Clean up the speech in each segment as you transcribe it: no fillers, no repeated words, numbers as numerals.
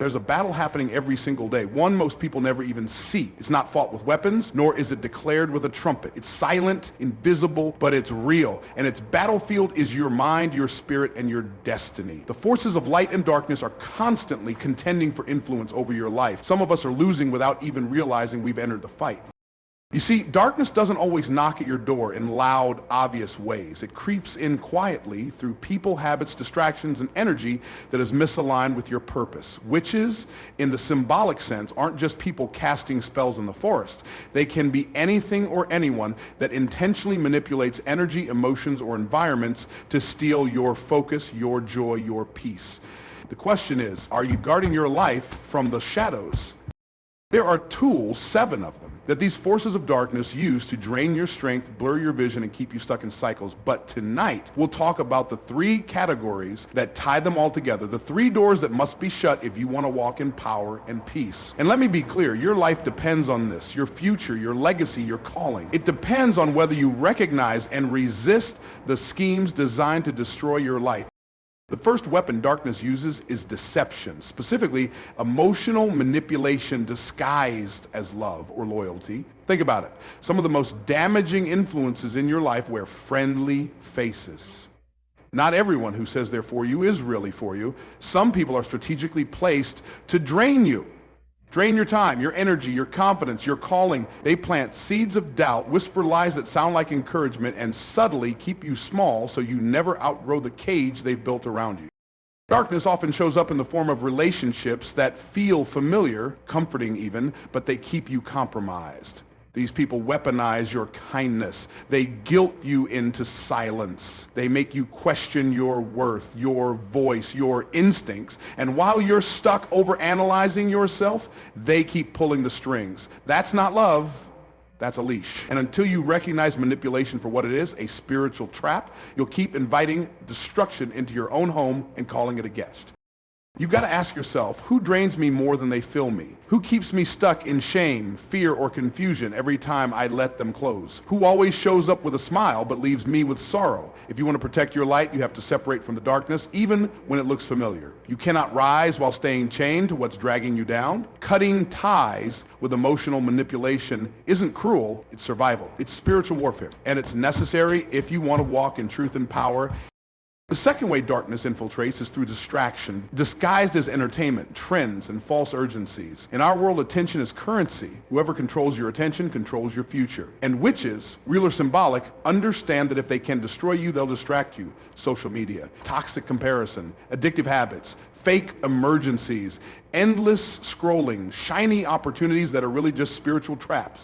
There's a battle happening every single day, one most people never even see. It's not fought with weapons, nor is it declared with a trumpet. It's silent, invisible, but it's real. And its battlefield is your mind, your spirit, and your destiny. The forces of light and darkness are constantly contending for influence over your life. Some of us are losing without even realizing we've entered the fight. You see, darkness doesn't always knock at your door in loud, obvious ways. It creeps in quietly through people, habits, distractions, and energy that is misaligned with your purpose. Witches, in the symbolic sense, aren't just people casting spells in the forest. They can be anything or anyone that intentionally manipulates energy, emotions, or environments to steal your focus, your joy, your peace. The question is, are you guarding your life from the shadows? There are tools, 7 of them, that these forces of darkness use to drain your strength, blur your vision, and keep you stuck in cycles. But tonight, we'll talk about the 3 categories that tie them all together, the 3 doors that must be shut if you want to walk in power and peace. And let me be clear, your life depends on this, your future, your legacy, your calling. It depends on whether you recognize and resist the schemes designed to destroy your life. The first weapon darkness uses is deception, specifically emotional manipulation disguised as love or loyalty. Think about it. Some of the most damaging influences in your life wear friendly faces. Not everyone who says they're for you is really for you. Some people are strategically placed to drain you. Drain your time, your energy, your confidence, your calling. They plant seeds of doubt, whisper lies that sound like encouragement, and subtly keep you small so you never outgrow the cage they've built around you. Darkness often shows up in the form of relationships that feel familiar, comforting even, but they keep you compromised. These people weaponize your kindness. They guilt you into silence. They make you question your worth, your voice, your instincts. And while you're stuck overanalyzing yourself, they keep pulling the strings. That's not love. That's a leash. And until you recognize manipulation for what it is, a spiritual trap, you'll keep inviting destruction into your own home and calling it a guest. You've got to ask yourself, who drains me more than they fill me? Who keeps me stuck in shame, fear, or confusion every time I let them close? Who always shows up with a smile but leaves me with sorrow? If you want to protect your light, you have to separate from the darkness, even when it looks familiar. You cannot rise while staying chained to what's dragging you down. Cutting ties with emotional manipulation isn't cruel, it's survival. It's spiritual warfare, and it's necessary if you want to walk in truth and power. The second way darkness infiltrates is through distraction, disguised as entertainment, trends, and false urgencies. In our world, attention is currency. Whoever controls your attention controls your future. And witches, real or symbolic, understand that if they can destroy you, they'll distract you. Social media, toxic comparison, addictive habits, fake emergencies, endless scrolling, shiny opportunities that are really just spiritual traps.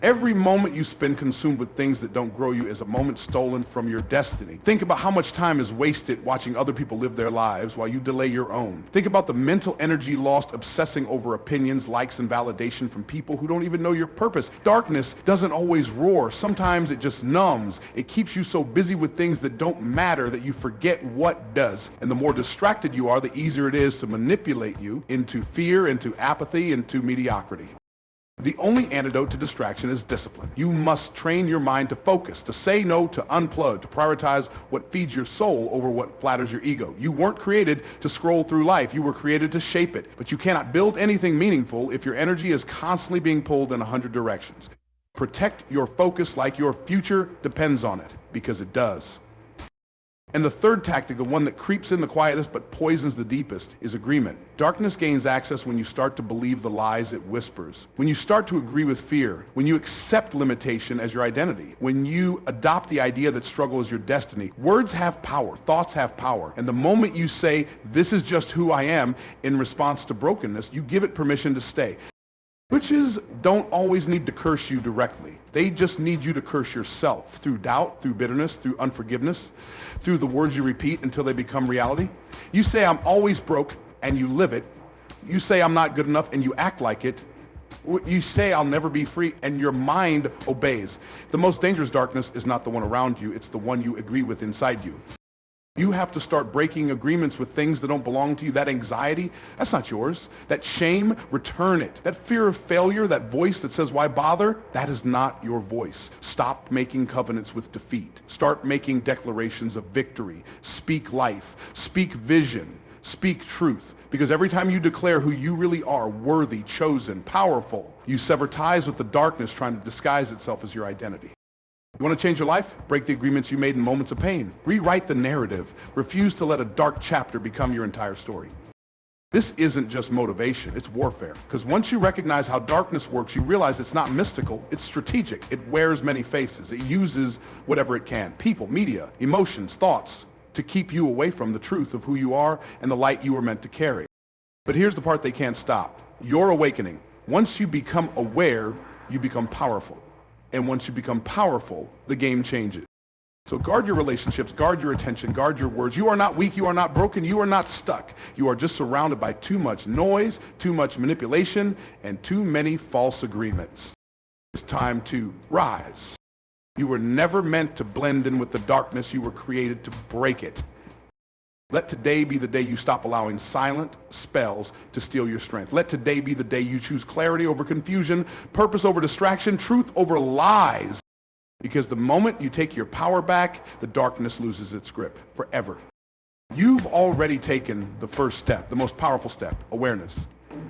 Every moment you spend consumed with things that don't grow you is a moment stolen from your destiny. Think about how much time is wasted watching other people live their lives while you delay your own. Think about the mental energy lost obsessing over opinions, likes, and validation from people who don't even know your purpose. Darkness doesn't always roar. Sometimes it just numbs. It keeps you so busy with things that don't matter that you forget what does. And the more distracted you are, the easier it is to manipulate you into fear, into apathy, into mediocrity. The only antidote to distraction is discipline. You must train your mind to focus, to say no, to unplug, to prioritize what feeds your soul over what flatters your ego. You weren't created to scroll through life. You were created to shape it. But you cannot build anything meaningful if your energy is constantly being pulled in 100 directions. Protect your focus like your future depends on it, because it does. And the third tactic, the one that creeps in the quietest but poisons the deepest, is agreement. Darkness gains access when you start to believe the lies it whispers. When you start to agree with fear. When you accept limitation as your identity. When you adopt the idea that struggle is your destiny. Words have power. Thoughts have power. And the moment you say, "This is just who I am," in response to brokenness, you give it permission to stay. Witches don't always need to curse you directly. They just need you to curse yourself through doubt, through bitterness, through unforgiveness, through the words you repeat until they become reality. You say, "I'm always broke," and you live it. You say, "I'm not good enough," and you act like it. You say, "I'll never be free," and your mind obeys. The most dangerous darkness is not the one around you, it's the one you agree with inside you. You have to start breaking agreements with things that don't belong to you. That anxiety, that's not yours. That shame, return it. That fear of failure, that voice that says, "Why bother?" that is not your voice. Stop making covenants with defeat. Start making declarations of victory. Speak life. Speak vision. Speak truth. Because every time you declare who you really are, worthy, chosen, powerful, you sever ties with the darkness trying to disguise itself as your identity. You want to change your life? Break the agreements you made in moments of pain. Rewrite the narrative. Refuse to let a dark chapter become your entire story. This isn't just motivation, it's warfare. Because once you recognize how darkness works, you realize it's not mystical, it's strategic. It wears many faces. It uses whatever it can. People, media, emotions, thoughts, to keep you away from the truth of who you are and the light you were meant to carry. But here's the part they can't stop. Your awakening. Once you become aware, you become powerful. And once you become powerful, the game changes. So guard your relationships, guard your attention, guard your words. You are not weak, you are not broken, you are not stuck. You are just surrounded by too much noise, too much manipulation, and too many false agreements. It's time to rise. You were never meant to blend in with the darkness. You were created to break it. Let today be the day you stop allowing silent spells to steal your strength. Let today be the day you choose clarity over confusion, purpose over distraction, truth over lies. Because the moment you take your power back, the darkness loses its grip forever. You've already taken the first step, the most powerful step, awareness.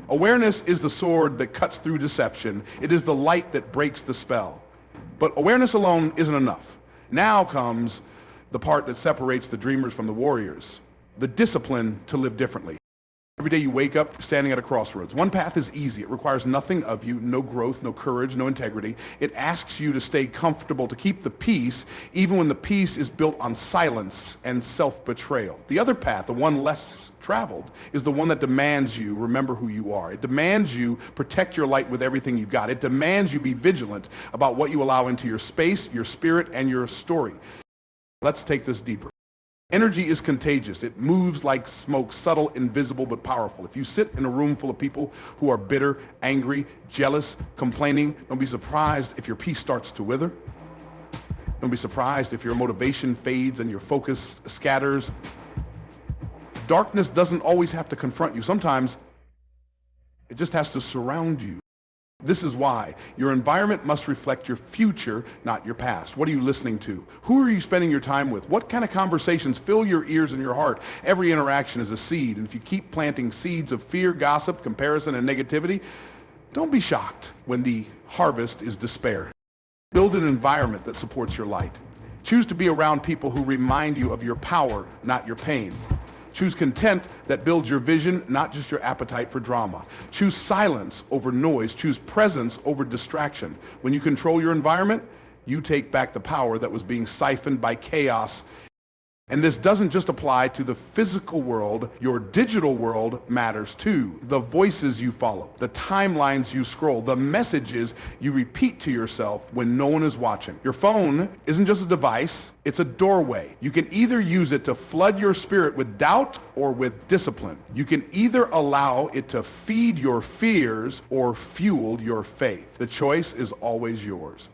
Awareness is the sword that cuts through deception. It is the light that breaks the spell. But awareness alone isn't enough. Now comes the part that separates the dreamers from the warriors, the discipline to live differently. Every day you wake up standing at a crossroads. One path is easy. It requires nothing of you, no growth, no courage, no integrity. It asks you to stay comfortable, to keep the peace, even when the peace is built on silence and self-betrayal. The other path, the one less traveled, is the one that demands you remember who you are. It demands you protect your light with everything you've got. It demands you be vigilant about what you allow into your space, your spirit, and your story. Let's take this deeper. Energy is contagious. It moves like smoke, subtle, invisible, but powerful. If you sit in a room full of people who are bitter, angry, jealous, complaining, don't be surprised if your peace starts to wither. Don't be surprised if your motivation fades and your focus scatters. Darkness doesn't always have to confront you. Sometimes it just has to surround you. This is why your environment must reflect your future, not your past. What are you listening to? Who are you spending your time with? What kind of conversations fill your ears and your heart? Every interaction is a seed, and if you keep planting seeds of fear, gossip, comparison, and negativity, don't be shocked when the harvest is despair. Build an environment that supports your light. Choose to be around people who remind you of your power, not your pain. Choose content that builds your vision, not just your appetite for drama. Choose silence over noise. Choose presence over distraction. When you control your environment, you take back the power that was being siphoned by chaos. And this doesn't just apply to the physical world. Your digital world matters too. The voices you follow, the timelines you scroll, the messages you repeat to yourself when no one is watching. Your phone isn't just a device, it's a doorway. You can either use it to flood your spirit with doubt or with discipline. You can either allow it to feed your fears or fuel your faith. The choice is always yours.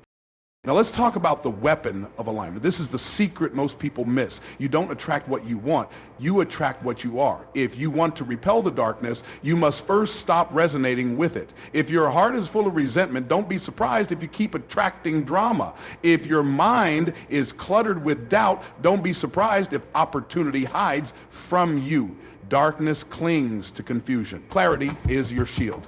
Now let's talk about the weapon of alignment. This is the secret most people miss. You don't attract what you want. You attract what you are. If you want to repel the darkness, you must first stop resonating with it. If your heart is full of resentment, don't be surprised if you keep attracting drama. If your mind is cluttered with doubt, don't be surprised if opportunity hides from you. Darkness clings to confusion. Clarity is your shield.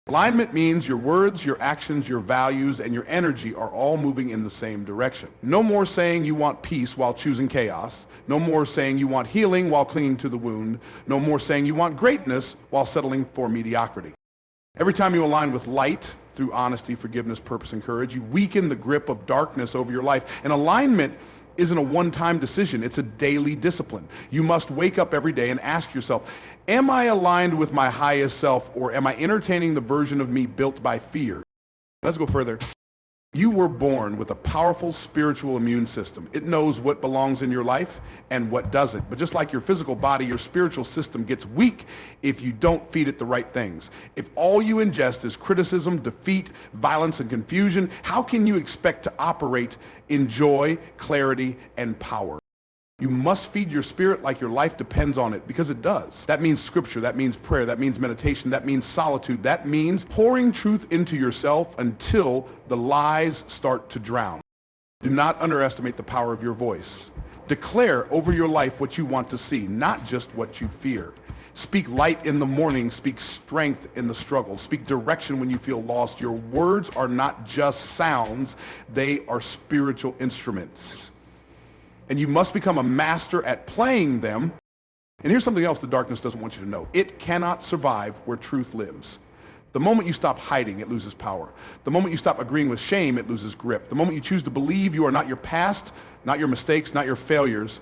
Alignment means your words, your actions, your values, and your energy are all moving in the same direction. No more saying you want peace while choosing chaos. No more saying you want healing while clinging to the wound. No more saying you want greatness while settling for mediocrity. Every time you align with light through honesty, forgiveness, purpose, and courage, you weaken the grip of darkness over your life. And alignment isn't a one-time decision. It's a daily discipline. You must wake up every day and ask yourself, am I aligned with my highest self, or am I entertaining the version of me built by fear? Let's go further. You were born with a powerful spiritual immune system. It knows what belongs in your life and what doesn't. But just like your physical body, your spiritual system gets weak if you don't feed it the right things. If all you ingest is criticism, defeat, violence, and confusion, how can you expect to operate in joy, clarity, and power? You must feed your spirit like your life depends on it, because it does. That means scripture, that means prayer, that means meditation, that means solitude, that means pouring truth into yourself until the lies start to drown. Do not underestimate the power of your voice. Declare over your life what you want to see, not just what you fear. Speak light in the morning. Speak strength in the struggle. Speak direction when you feel lost. Your words are not just sounds. They are spiritual instruments. And you must become a master at playing them. And here's something else the darkness doesn't want you to know. It cannot survive where truth lives. The moment you stop hiding, it loses power. The moment you stop agreeing with shame, it loses grip. The moment you choose to believe you are not your past, not your mistakes, not your failures,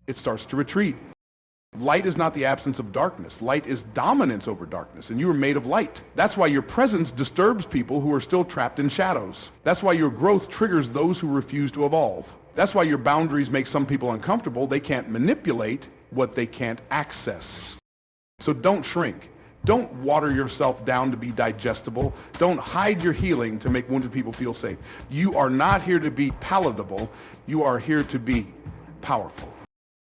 it starts to retreat. Light is not the absence of darkness. Light is dominance over darkness, and you are made of light. That's why your presence disturbs people who are still trapped in shadows. That's why your growth triggers those who refuse to evolve. That's why your boundaries make some people uncomfortable. They can't manipulate what they can't access. So don't shrink. Don't water yourself down to be digestible. Don't hide your healing to make wounded people feel safe. You are not here to be palatable. You are here to be powerful.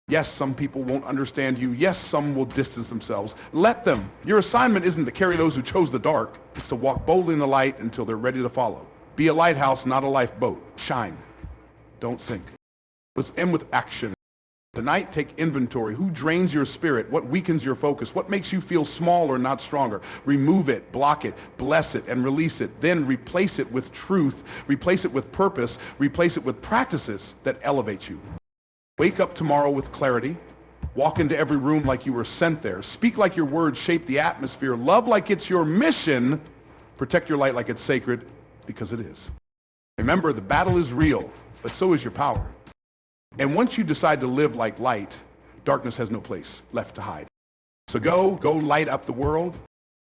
Yes, some people won't understand you. Yes, some will distance themselves. Let them. Your assignment isn't to carry those who chose the dark. It's to walk boldly in the light until they're ready to follow. Be a lighthouse, not a lifeboat. Shine. Don't sink. Let's end with action. Tonight, take inventory. Who drains your spirit? What weakens your focus? What makes you feel small or not stronger? Remove it, block it, bless it, and release it. Then replace it with truth. Replace it with purpose. Replace it with practices that elevate you. Wake up tomorrow with clarity. Walk into every room like you were sent there. Speak like your words shape the atmosphere. Love like it's your mission. Protect your light like it's sacred, because it is. Remember, the battle is real, but so is your power. And once you decide to live like light, darkness has no place left to hide. So go light up the world,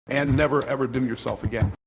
and never ever dim yourself again.